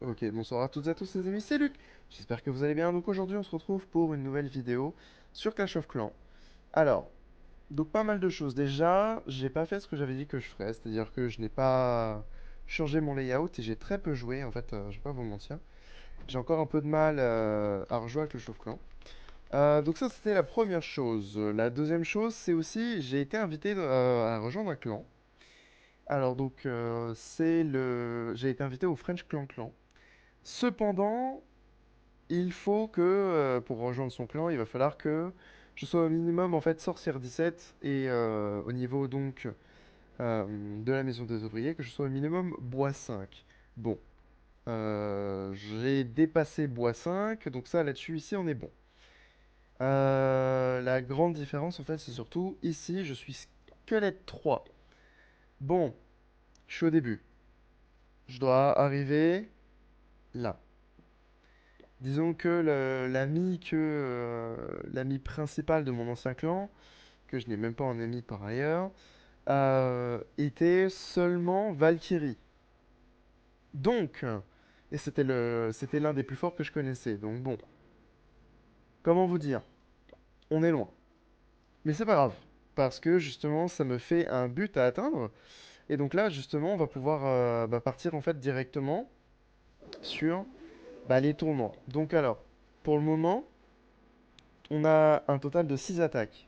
Ok, bonsoir à toutes et à tous les amis, c'est Luc. J'espère que vous allez bien. Donc aujourd'hui on se retrouve pour une nouvelle vidéo sur Clash of Clans. Alors, donc pas mal de choses. Déjà, j'ai pas fait ce que j'avais dit que je ferais, c'est-à-dire que je n'ai pas changé mon layout et j'ai très peu joué en fait, je vais pas vous mentir. J'ai encore un peu de mal à rejouer avec Clash of Clans. Donc ça c'était la première chose. La deuxième chose c'est aussi j'ai été invité à rejoindre un clan. Alors donc j'ai été invité au French Clan Clan. Cependant, il faut que, pour rejoindre son clan, il va falloir que je sois au minimum en fait sorcière 17 et au niveau donc de la maison des ouvriers, que je sois au minimum bois 5. Bon, j'ai dépassé bois 5, donc ça là-dessus, ici on est bon. La grande différence en fait, c'est surtout ici, je suis squelette 3. Bon, je suis au début. Je dois arriver là. Disons que l'ami principal de mon ancien clan, que je n'ai même pas en ami par ailleurs, était seulement Valkyrie. Donc, et c'était l'un des plus forts que je connaissais. Donc bon, comment vous dire? On est loin. Mais c'est pas grave, parce que justement, ça me fait un but à atteindre. Et donc là, justement, on va pouvoir partir en fait directement sur les tournois. Donc alors, pour le moment, on a un total de 6 attaques.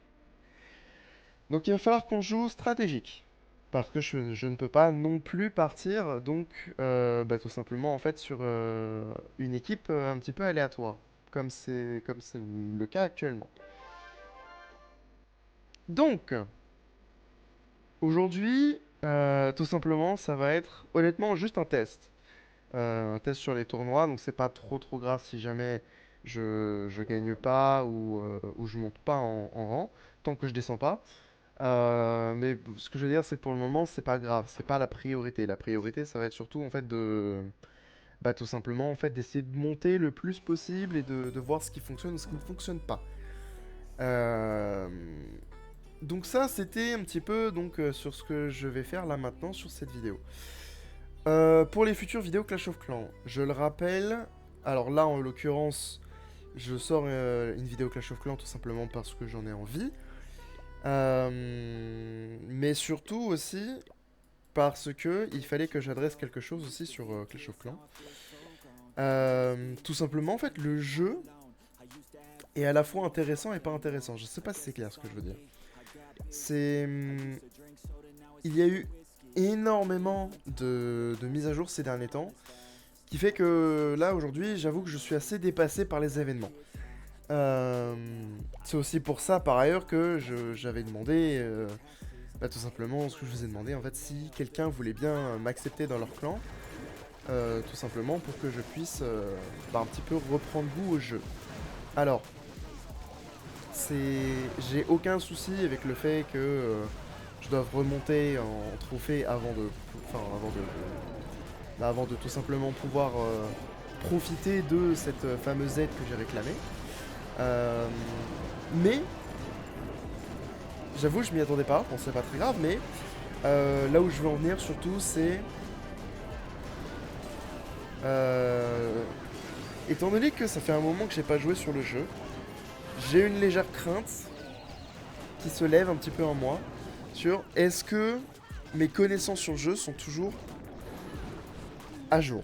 Donc il va falloir qu'on joue stratégique. Parce que je ne peux pas non plus partir, donc tout simplement en fait sur une équipe un petit peu aléatoire, comme c'est le cas actuellement. Donc aujourd'hui, tout simplement, ça va être honnêtement juste un test sur les tournois, donc c'est pas trop grave si jamais je gagne pas ou je monte pas en rang, tant que je descends pas. Mais ce que je veux dire, c'est que pour le moment, c'est pas grave, c'est pas la priorité. La priorité, ça va être surtout en fait tout simplement en fait d'essayer de monter le plus possible et de voir ce qui fonctionne et ce qui ne fonctionne pas. Euh, donc ça, c'était un petit peu sur ce que je vais faire là maintenant sur cette vidéo. Pour les futures vidéos Clash of Clans, je le rappelle. Alors là, en l'occurrence, je sors une vidéo Clash of Clans tout simplement parce que j'en ai envie. Mais surtout aussi parce que il fallait que j'adresse quelque chose aussi sur Clash of Clans. Tout simplement, en fait, le jeu est à la fois intéressant et pas intéressant. Je sais pas si c'est clair ce que je veux dire. C'est, il y a eu énormément de mises à jour ces derniers temps, qui fait que là aujourd'hui, j'avoue que je suis assez dépassé par les événements. Euh, c'est aussi pour ça, par ailleurs, que j'avais demandé, tout simplement, ce que je vous ai demandé, en fait, si quelqu'un voulait bien m'accepter dans leur clan, tout simplement pour que je puisse un petit peu reprendre goût au jeu. Alors, c'est, j'ai aucun souci avec le fait que je doive remonter en trophée avant de tout simplement pouvoir profiter de cette fameuse aide que j'ai réclamée. Euh, mais j'avoue, je m'y attendais pas. Bon, c'est pas très grave, mais là où je veux en venir surtout, c'est euh, étant donné que ça fait un moment que j'ai pas joué sur le jeu, j'ai une légère crainte qui se lève un petit peu en moi sur est-ce que mes connaissances sur le jeu sont toujours à jour.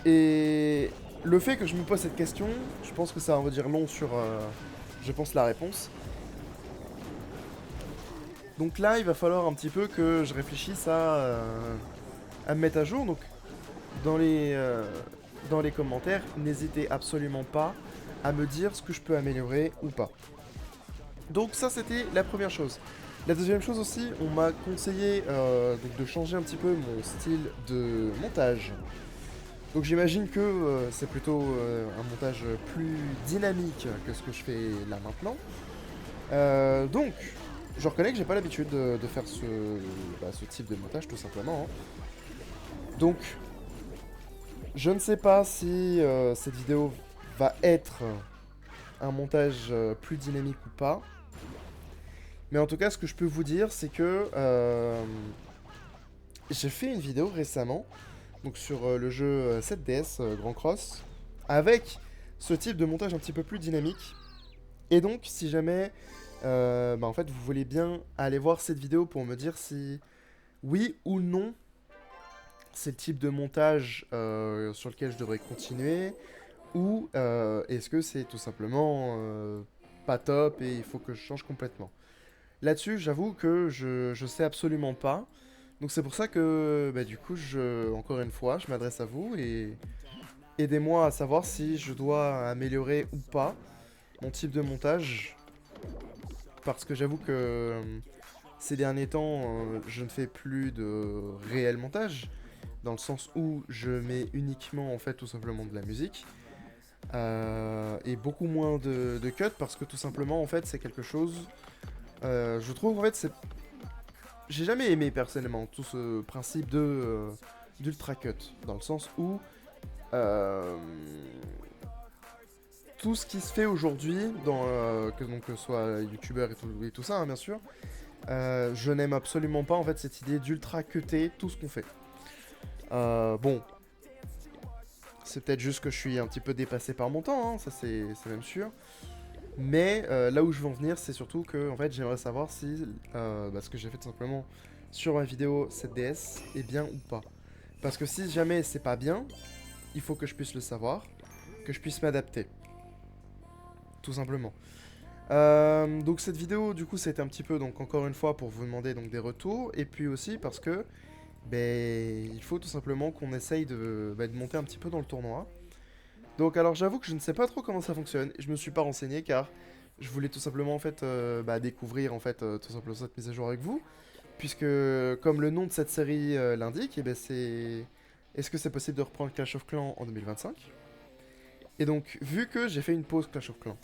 Et le fait que je me pose cette question, je pense que ça va en dire long sur, je pense, la réponse. Donc là, il va falloir un petit peu que je réfléchisse à me mettre à jour. Donc dans les commentaires, n'hésitez absolument pas à me dire ce que je peux améliorer ou pas. Donc ça, c'était la première chose. La deuxième chose aussi, on m'a conseillé de changer un petit peu mon style de montage. Donc j'imagine que c'est plutôt un montage plus dynamique que ce que je fais là maintenant. Donc, je reconnais que j'ai pas l'habitude de faire ce type de montage tout simplement, hein. Donc, je ne sais pas si cette vidéo va être un montage plus dynamique ou pas. Mais en tout cas, ce que je peux vous dire, c'est que j'ai fait une vidéo récemment donc sur le jeu 7DS Grand Cross, avec ce type de montage un petit peu plus dynamique. Et donc, si jamais, en fait, vous voulez bien aller voir cette vidéo pour me dire si, oui ou non, c'est le type de montage sur lequel je devrais continuer, ou est-ce que c'est tout simplement pas top et il faut que je change complètement. Là-dessus, j'avoue que je sais absolument pas. Donc c'est pour ça que, du coup, encore une fois, je m'adresse à vous et aidez-moi à savoir si je dois améliorer ou pas mon type de montage. Parce que j'avoue que ces derniers temps, je ne fais plus de réel montage. Dans le sens où je mets uniquement, en fait, tout simplement de la musique. Et beaucoup moins de cuts parce que tout simplement, en fait, c'est quelque chose... je trouve, en fait, c'est... J'ai jamais aimé, personnellement, tout ce principe de d'ultra cut. Dans le sens où... euh, tout ce qui se fait aujourd'hui, que ce soit youtubeur et tout ça, hein, bien sûr, je n'aime absolument pas en fait cette idée d'ultra cutter tout ce qu'on fait. Bon, c'est peut-être juste que je suis un petit peu dépassé par mon temps, hein, ça c'est même sûr. Mais là où je veux en venir, c'est surtout que en fait, j'aimerais savoir si ce que j'ai fait tout simplement sur ma vidéo 7DS est bien ou pas. Parce que si jamais c'est pas bien, il faut que je puisse le savoir, que je puisse m'adapter. Tout simplement. Donc cette vidéo, du coup, c'était un petit peu, donc encore une fois, pour vous demander donc des retours, et puis aussi parce que, il faut tout simplement qu'on essaye de monter un petit peu dans le tournoi. Donc alors j'avoue que je ne sais pas trop comment ça fonctionne, je me suis pas renseigné car je voulais tout simplement en fait découvrir en fait tout simplement cette mise à jour avec vous, puisque comme le nom de cette série l'indique, et c'est est-ce que c'est possible de reprendre Clash of Clans en 2025? Et donc vu que j'ai fait une pause Clash of Clans,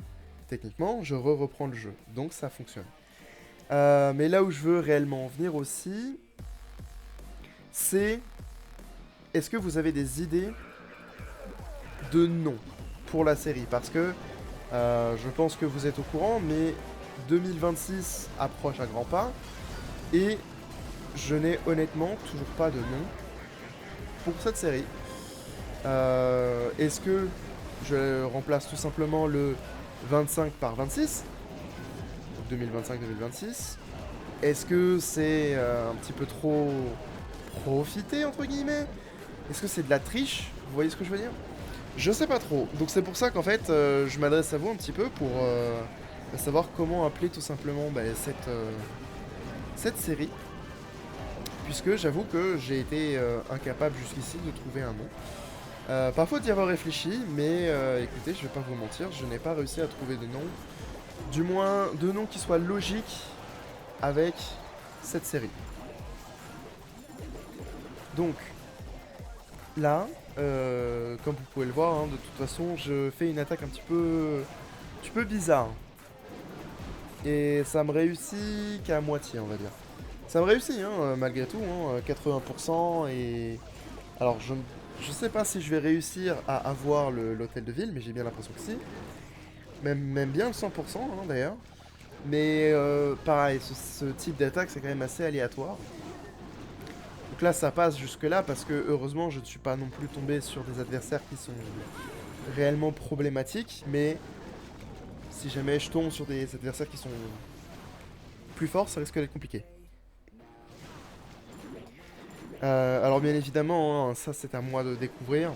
techniquement je reprends le jeu, donc ça fonctionne. Mais là où je veux réellement en venir aussi, c'est est-ce que vous avez des idées de nom pour la série? Parce que je pense que vous êtes au courant, mais 2026 approche à grands pas et je n'ai honnêtement toujours pas de nom pour cette série. Est-ce que je remplace tout simplement le 25 par 26, 2025-2026? Est-ce que c'est un petit peu trop profité entre guillemets? Est-ce que c'est de la triche? Vous voyez ce que je veux dire? Je sais pas trop. Donc c'est pour ça qu'en fait je m'adresse à vous un petit peu pour savoir comment appeler tout simplement cette série. Puisque j'avoue que j'ai été incapable jusqu'ici de trouver un nom. Pas faute d'y avoir réfléchi, mais écoutez, je vais pas vous mentir, je n'ai pas réussi à trouver de nom. Du moins, de nom qui soit logique avec cette série. Donc, là, comme vous pouvez le voir, hein, de toute façon, je fais une attaque un petit peu bizarre. Et ça me réussit qu'à moitié, on va dire. Ça me réussit, hein, malgré tout, hein, 80%. Et alors, je sais pas si je vais réussir à avoir l'hôtel de ville, mais j'ai bien l'impression que si. Même bien le 100%, hein, d'ailleurs. Mais pareil, ce type d'attaque, c'est quand même assez aléatoire. Donc là, ça passe jusque-là parce que heureusement, je ne suis pas non plus tombé sur des adversaires qui sont réellement problématiques. Mais si jamais je tombe sur des adversaires qui sont plus forts, ça risque d'être compliqué. Alors bien évidemment, hein, ça c'est à moi de découvrir.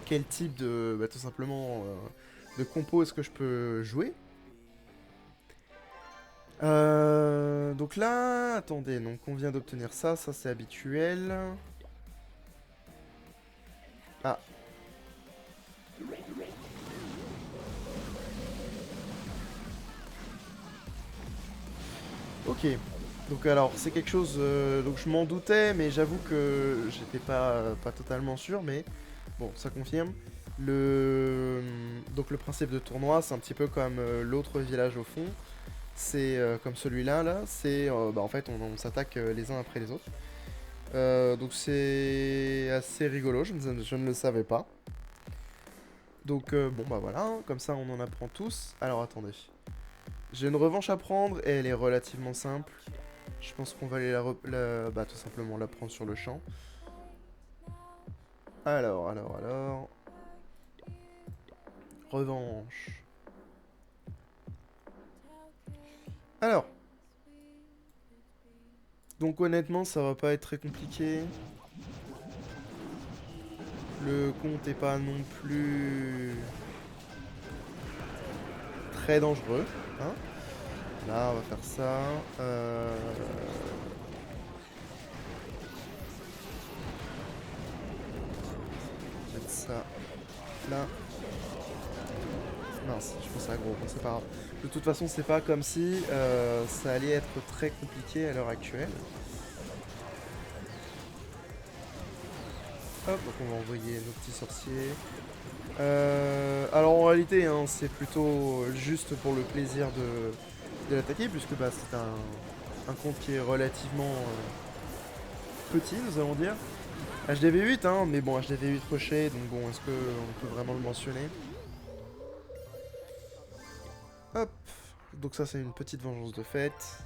Quel type de, tout simplement, de compo est-ce que je peux jouer? Donc là, attendez, donc on vient d'obtenir ça, ça c'est habituel. Ah. Ok. Donc alors, c'est quelque chose, donc je m'en doutais, mais j'avoue que j'étais pas totalement sûr, mais bon, ça confirme. Donc le principe de tournoi, c'est un petit peu comme l'autre village au fond. C'est comme celui-là, là, c'est en fait on s'attaque les uns après les autres. Donc c'est assez rigolo, je ne le savais pas. Donc bon bah voilà, hein, comme ça on en apprend tous. Alors attendez, j'ai une revanche à prendre et elle est relativement simple. Je pense qu'on va aller tout simplement la prendre sur le champ. Alors. Revanche. Alors. Donc honnêtement, ça va pas être très compliqué. Le compte est pas non plus très dangereux. Hein. Là, on va faire ça. Mettre ça là. Mince, je pense à gros, bon, c'est pas grave. De toute façon, c'est pas comme si ça allait être très compliqué à l'heure actuelle. Hop, donc on va envoyer nos petits sorciers. Alors en réalité, hein, c'est plutôt juste pour le plaisir de l'attaquer, puisque bah, c'est un compte qui est relativement petit, nous allons dire. HDV8, hein, mais bon, HDV8 rocher, donc bon, est-ce qu'on peut vraiment le mentionner? Hop, donc ça c'est une petite vengeance de fête.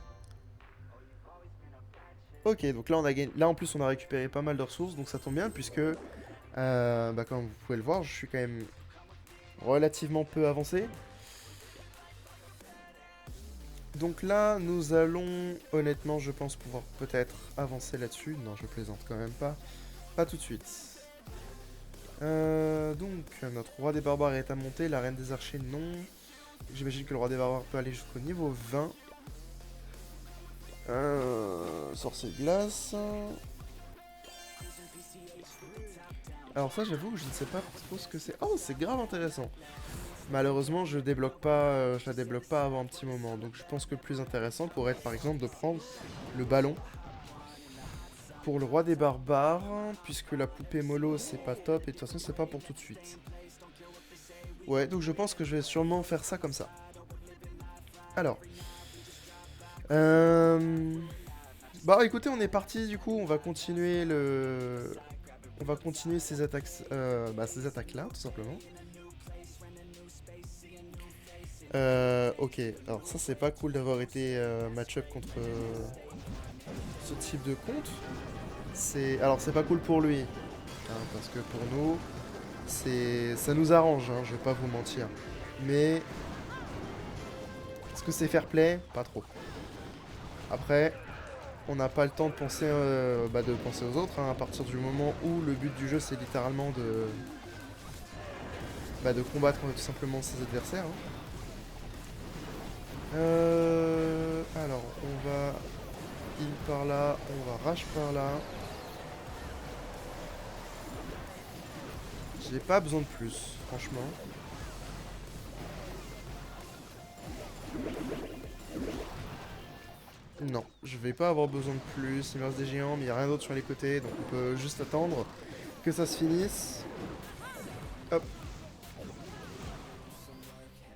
Ok, donc là on a gagné. Là en plus on a récupéré pas mal de ressources, donc ça tombe bien puisque, bah, comme vous pouvez le voir, je suis quand même relativement peu avancé. Donc là nous allons, honnêtement je pense pouvoir peut-être avancer là-dessus. Non, je plaisante quand même pas. Pas tout de suite. Donc notre roi des barbares est à monter, la reine des archers non. J'imagine que le roi des barbares peut aller jusqu'au niveau 20. Sorcier de glace. Alors ça j'avoue que je ne sais pas trop ce que c'est. Oh, c'est grave intéressant. Malheureusement je la débloque pas avant un petit moment. Donc je pense que le plus intéressant pourrait être par exemple de prendre le ballon. Pour le roi des barbares, puisque la poupée mollo c'est pas top et de toute façon c'est pas pour tout de suite. Ouais, donc je pense que je vais sûrement faire ça comme ça. Alors. Bah écoutez, on est parti du coup, on va continuer ces attaques, ces attaques-là, tout simplement. Ok, alors ça c'est pas cool d'avoir été match-up contre ce type de compte. Alors c'est pas cool pour lui, hein, parce que pour nous, ça nous arrange, hein, je vais pas vous mentir. Mais est-ce que c'est fair play? Pas trop. Après, on n'a pas le temps de penser, de penser aux autres, hein, à partir du moment où le but du jeu c'est littéralement de combattre tout simplement ses adversaires. Hein. Alors, on va heal par là, on va rage par là. J'ai pas besoin de plus, franchement. Non, je vais pas avoir besoin de plus. Il me reste des géants, mais il n'y a rien d'autre sur les côtés, donc on peut juste attendre que ça se finisse. Hop.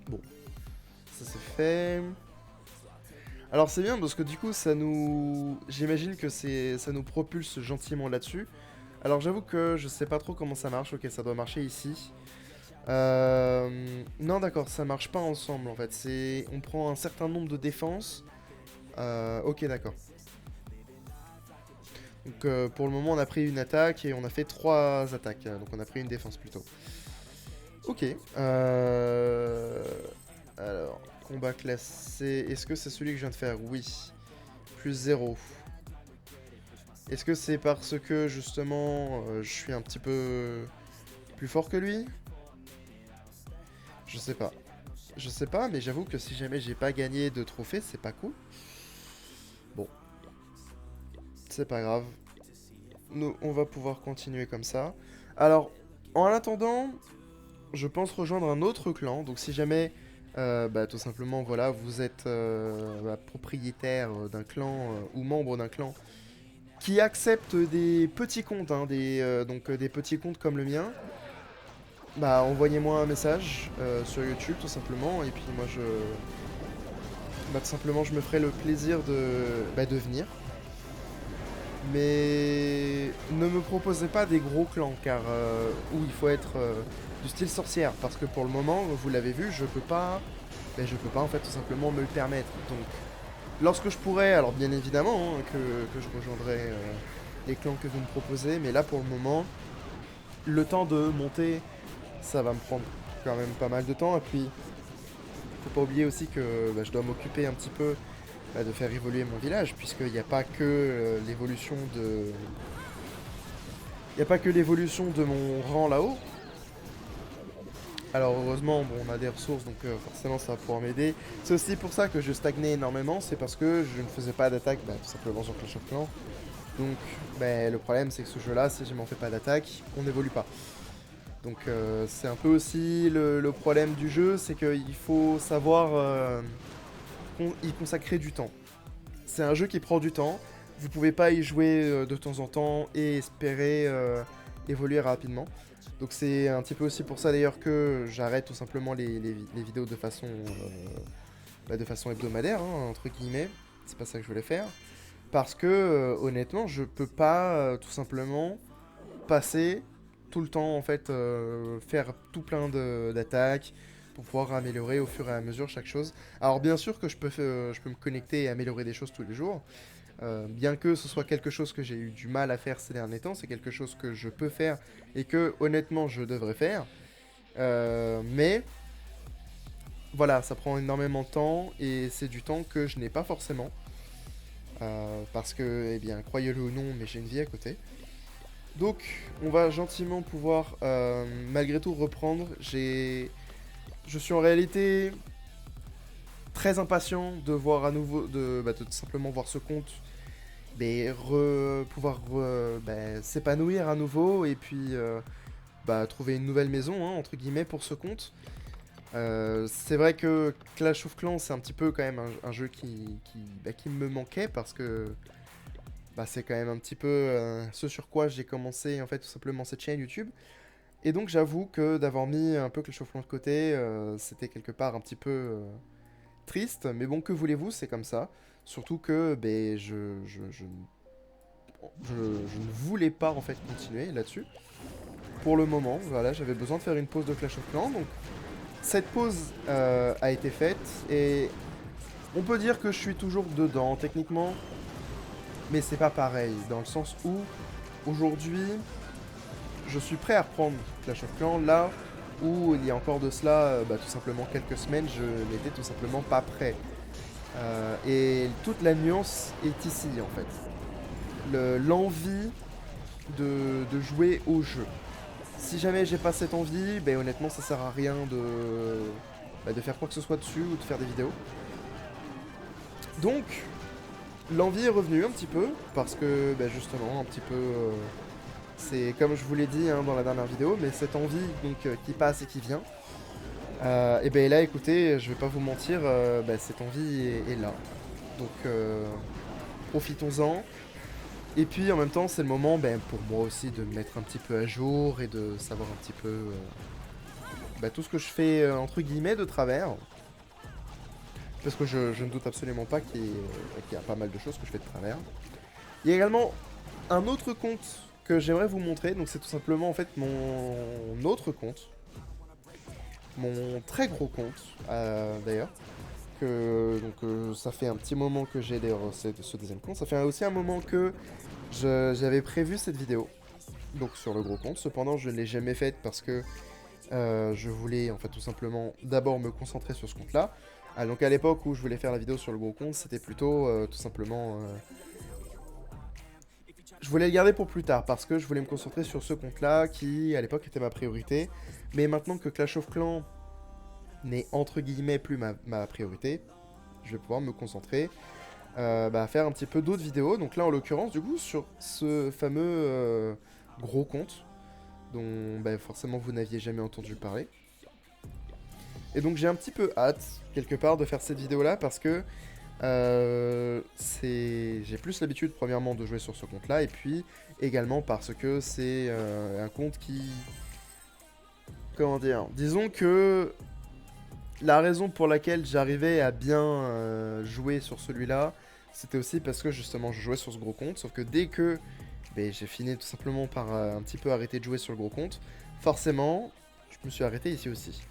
Bon, ça c'est fait. Alors c'est bien parce que du coup ça nous... J'imagine que ça nous propulse gentiment là-dessus. Alors j'avoue que je sais pas trop comment ça marche. Ok, ça doit marcher ici. Non d'accord, ça marche pas ensemble en fait. On prend un certain nombre de défenses. Ok d'accord. Donc pour le moment on a pris une attaque et on a fait 3 attaques. Donc on a pris une défense plutôt. Ok. Alors, combat classé. Est-ce que c'est celui que je viens de faire? Oui. Plus 0. Est-ce que c'est parce que justement je suis un petit peu plus fort que lui? Je sais pas. Je sais pas, mais j'avoue que si jamais j'ai pas gagné de trophée, c'est pas cool. Bon. C'est pas grave. Nous, on va pouvoir continuer comme ça. Alors, en attendant, je pense rejoindre un autre clan. Donc si jamais, tout simplement, voilà, vous êtes propriétaire d'un clan ou membre d'un clan qui accepte des petits comptes, hein, des petits comptes comme le mien, bah envoyez-moi un message sur YouTube tout simplement. Et puis moi tout simplement, je me ferai le plaisir de venir. Mais ne me proposez pas des gros clans car où il faut être du style sorcière parce que pour le moment, vous l'avez vu, je peux pas en fait tout simplement me le permettre. Donc lorsque je pourrai, alors bien évidemment hein, que je rejoindrai les clans que vous me proposez, mais là pour le moment, le temps de monter, ça va me prendre quand même pas mal de temps. Et puis, faut pas oublier aussi que je dois m'occuper un petit peu de faire évoluer mon village, puisqu'il n'y a pas que l'évolution de... Il n'y a pas que l'évolution de mon rang là-haut. Alors heureusement, bon, on a des ressources, donc forcément ça va pouvoir m'aider. C'est aussi pour ça que je stagnais énormément, c'est parce que je ne faisais pas d'attaque, tout simplement sur Clash of Clans. Donc le problème c'est que ce jeu-là, si je m'en fais pas d'attaque, on n'évolue pas. Donc c'est un peu aussi le problème du jeu, c'est qu'il faut savoir y consacrer du temps. C'est un jeu qui prend du temps, vous pouvez pas y jouer de temps en temps et espérer évoluer rapidement. Donc c'est un petit peu aussi pour ça d'ailleurs que j'arrête tout simplement les vidéos de façon hebdomadaire, hein, entre guillemets. C'est pas ça que je voulais faire. Parce que honnêtement, je peux pas tout simplement passer tout le temps en fait, faire tout plein d'attaques pour pouvoir améliorer au fur et à mesure chaque chose. Alors bien sûr que je peux me connecter et améliorer des choses tous les jours. Bien que ce soit quelque chose que j'ai eu du mal à faire ces derniers temps, c'est quelque chose que je peux faire et que honnêtement je devrais faire. Mais voilà, ça prend énormément de temps et c'est du temps que je n'ai pas forcément. Parce que, eh bien, croyez-le ou non, mais j'ai une vie à côté. Donc, on va gentiment pouvoir, malgré tout, reprendre. Je suis en réalité très impatient de voir à nouveau, de tout simplement voir ce compte pouvoir s'épanouir à nouveau et puis trouver une nouvelle maison, hein, entre guillemets, pour ce compte. C'est vrai que Clash of Clans, c'est un petit peu quand même un jeu qui me manquait parce que c'est quand même un petit peu ce sur quoi j'ai commencé en fait tout simplement cette chaîne YouTube. Et donc j'avoue que d'avoir mis un peu Clash of Clans de côté, c'était quelque part un petit peu triste, mais bon, que voulez-vous, c'est comme ça. Surtout que je ne voulais pas en fait continuer là-dessus. Pour le moment, voilà, j'avais besoin de faire une pause de Clash of Clans, donc cette pause a été faite et on peut dire que je suis toujours dedans techniquement, mais c'est pas pareil dans le sens où aujourd'hui je suis prêt à reprendre Clash of Clans là où il y a encore de cela tout simplement quelques semaines je n'étais tout simplement pas prêt. Et toute la nuance est ici en fait. L'envie de jouer au jeu. Si jamais j'ai pas cette envie, honnêtement ça sert à rien de faire quoi que ce soit dessus ou de faire des vidéos. Donc l'envie est revenue un petit peu parce que justement un petit peu c'est comme je vous l'ai dit hein, dans la dernière vidéo, mais cette envie donc qui passe et qui vient. Et là écoutez, je vais pas vous mentir, cette envie est là. Donc profitons-en. Et puis en même temps c'est le moment pour moi aussi de me mettre un petit peu à jour et de savoir un petit peu tout ce que je fais entre guillemets de travers. Parce que je ne doute absolument pas qu'il y a pas mal de choses que je fais de travers. Il y a également un autre compte que j'aimerais vous montrer, donc c'est tout simplement en fait mon autre compte. Mon très gros compte d'ailleurs. Ça fait un petit moment que j'ai d'ailleurs ce deuxième compte. Ça fait aussi un moment que j'avais prévu cette vidéo. Donc sur le gros compte. Cependant je ne l'ai jamais faite parce que je voulais en fait tout simplement d'abord me concentrer sur ce compte là. Donc à l'époque où je voulais faire la vidéo sur le gros compte, c'était plutôt tout simplement... je voulais le garder pour plus tard parce que je voulais me concentrer sur ce compte là qui à l'époque était ma priorité. Mais maintenant que Clash of Clans n'est entre guillemets plus ma priorité, je vais pouvoir me concentrer à faire un petit peu d'autres vidéos. Donc là en l'occurrence du coup sur ce fameux gros compte dont forcément vous n'aviez jamais entendu parler. Et donc j'ai un petit peu hâte quelque part de faire cette vidéo là parce que j'ai plus l'habitude premièrement de jouer sur ce compte là et puis également parce que c'est un compte qui... Comment dire? Disons que la raison pour laquelle j'arrivais à bien jouer sur celui-là, c'était aussi parce que justement je jouais sur ce gros compte, sauf que dès que j'ai fini tout simplement par un petit peu arrêter de jouer sur le gros compte, forcément je me suis arrêté ici aussi.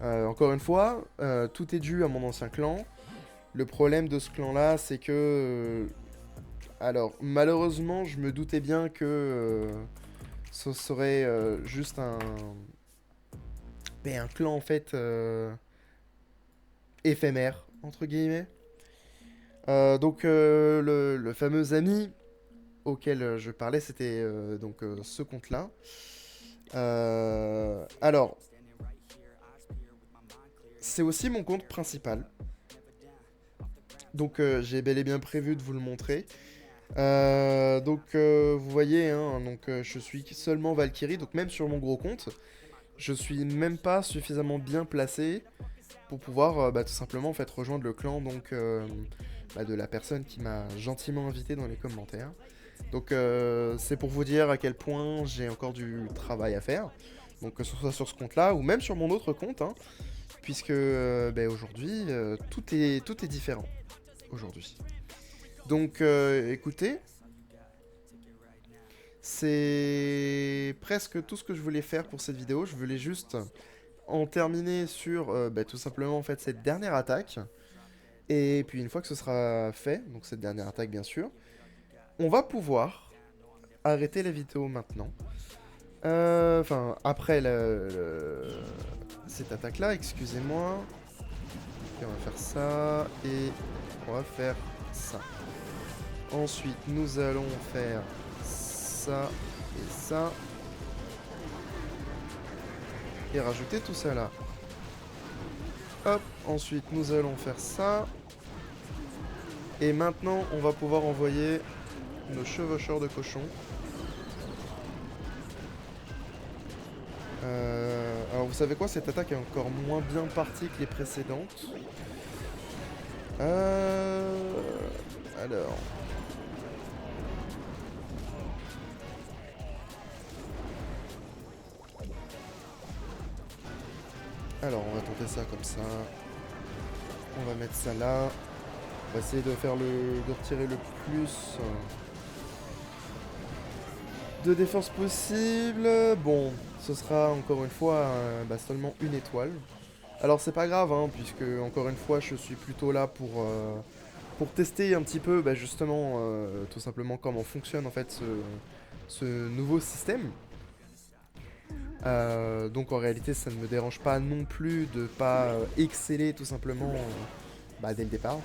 Encore une fois, tout est dû à mon ancien clan. Le problème de ce clan-là, c'est que... alors, malheureusement, je me doutais bien que Ce serait juste un clan en fait éphémère, entre guillemets. Le fameux ami auquel je parlais, c'était ce compte-là. Alors, c'est aussi mon compte principal. Donc j'ai bel et bien prévu de vous le montrer. Vous voyez, hein, je suis seulement Valkyrie, donc même sur mon gros compte, je suis même pas suffisamment bien placé pour pouvoir tout simplement en fait rejoindre le clan de la personne qui m'a gentiment invité dans les commentaires. C'est pour vous dire à quel point j'ai encore du travail à faire. Donc que ce soit sur ce compte-là ou même sur mon autre compte, hein, puisque aujourd'hui tout est différent aujourd'hui. Écoutez, c'est presque tout ce que je voulais faire pour cette vidéo. Je voulais juste en terminer sur tout simplement en fait cette dernière attaque. Et puis une fois que ce sera fait, donc cette dernière attaque bien sûr, on va pouvoir arrêter la vidéo maintenant. Enfin, après cette attaque-là, excusez-moi. Ok, on va faire ça et on va faire ça. Ensuite, nous allons faire ça et ça. Et rajouter tout ça là. Hop, ensuite nous allons faire ça. Et maintenant, on va pouvoir envoyer nos chevaucheurs de cochons. Alors vous savez quoi, cette attaque est encore moins bien partie que les précédentes. Alors. Alors, on va tenter ça comme ça. On va mettre ça là. On va essayer de retirer le plus de défense possible. Bon, ce sera encore une fois seulement une étoile. Alors c'est pas grave, hein, puisque encore une fois je suis plutôt là pour tester un petit peu justement tout simplement comment fonctionne en fait ce nouveau système. Donc en réalité ça ne me dérange pas non plus de pas exceller tout simplement dès le départ.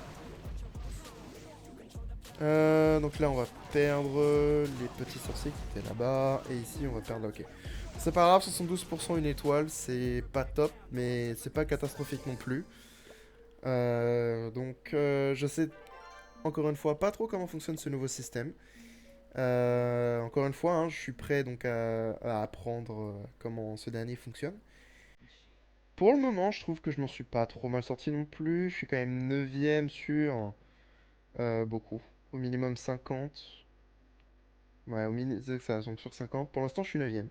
Donc là on va perdre les petits sorciers qui étaient là-bas. Et ici on va perdre, ok. C'est pas grave, 72% une étoile, c'est pas top, mais c'est pas catastrophique non plus. Je sais encore une fois pas trop comment fonctionne ce nouveau système. Encore une fois, hein, je suis prêt à apprendre comment ce dernier fonctionne. Pour le moment, je trouve que je m'en suis pas trop mal sorti non plus. Je suis quand même 9ème sur beaucoup. Au minimum 50. Ouais, c'est ça, donc sur 50. Pour l'instant, je suis 9ème.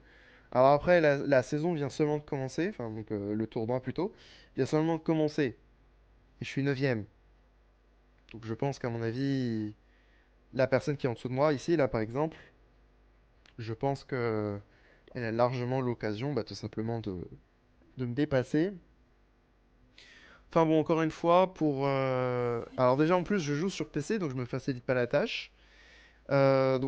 Alors après, la saison vient seulement de commencer. Enfin, le tournoi plutôt. Vient seulement de commencer. Et je suis 9ème. Donc je pense qu'à mon avis, la personne qui est en dessous de moi, ici, là par exemple, je pense que elle a largement l'occasion tout simplement de me dépasser. Enfin bon, encore une fois, alors déjà en plus je joue sur PC, donc je me facilite pas la tâche. Les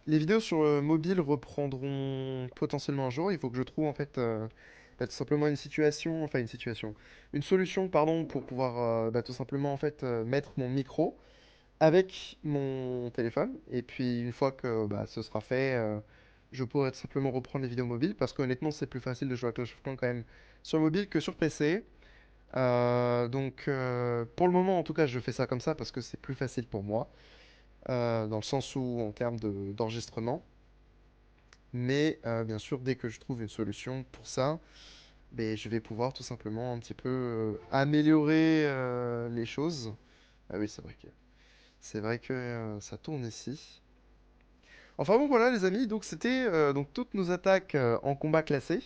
vidéos sur mobile reprendront potentiellement un jour. Il faut que je trouve en fait tout simplement une solution pardon pour pouvoir tout simplement en fait mettre mon micro avec mon téléphone. Et puis une fois que ce sera fait, je pourrai tout simplement reprendre les vidéos mobiles parce qu'honnêtement c'est plus facile de jouer à Clash of Clans quand même sur mobile que sur PC. Pour le moment en tout cas je fais ça comme ça parce que c'est plus facile pour moi dans le sens où en termes d'enregistrement. Mais bien sûr dès que je trouve une solution pour ça, je vais pouvoir tout simplement un petit peu améliorer les choses. Ah oui c'est vrai que ça tourne ici. Enfin bon voilà les amis, donc c'était donc toutes nos attaques en combat classé.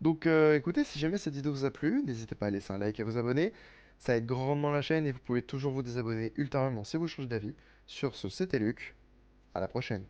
Écoutez, si jamais cette vidéo vous a plu, n'hésitez pas à laisser un like et à vous abonner. Ça aide grandement la chaîne et vous pouvez toujours vous désabonner ultérieurement si vous changez d'avis. Sur ce, c'était Luc. À la prochaine.